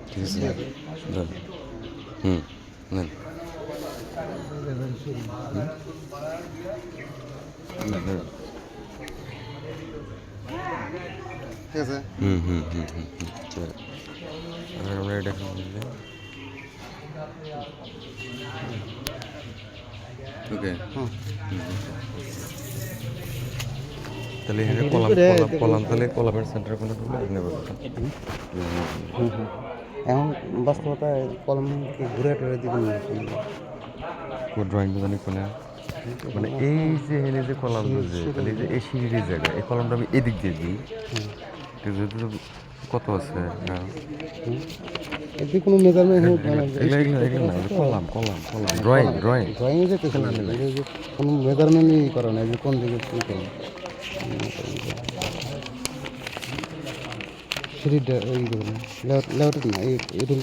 ঠিক আছে হুম নেন ঠিক আছে হুম হুম হুম হুম হুম আমরা এটা ওকে হুম তাহলে এখানে কলাম কলাম কলাম তাহলে কলামের সেন্টার কোনো ঢুকলে নেব হুম হুম এখন বাস্তবতায় কলম কি ঘুরে টুরে দিবেন ড্রয়িং জানি কোনে মানে এই যে এখানে যে কলাম যে তাহলে এই যে এই সিঁড়ির জায়গা এই কলামটা আমি এদিক দিয়ে দিই যেহেতু কত আছে এতে কোনো মেজারমেন্ট এগুলো এগুলো এগুলো না column column column drawing drawing drawing যেতে কোনো মেজারমেন্টই করা নাই যে কোন দিকে কী করুন সিঁড়িটা এই করুন লেআউটের না এই রুমটা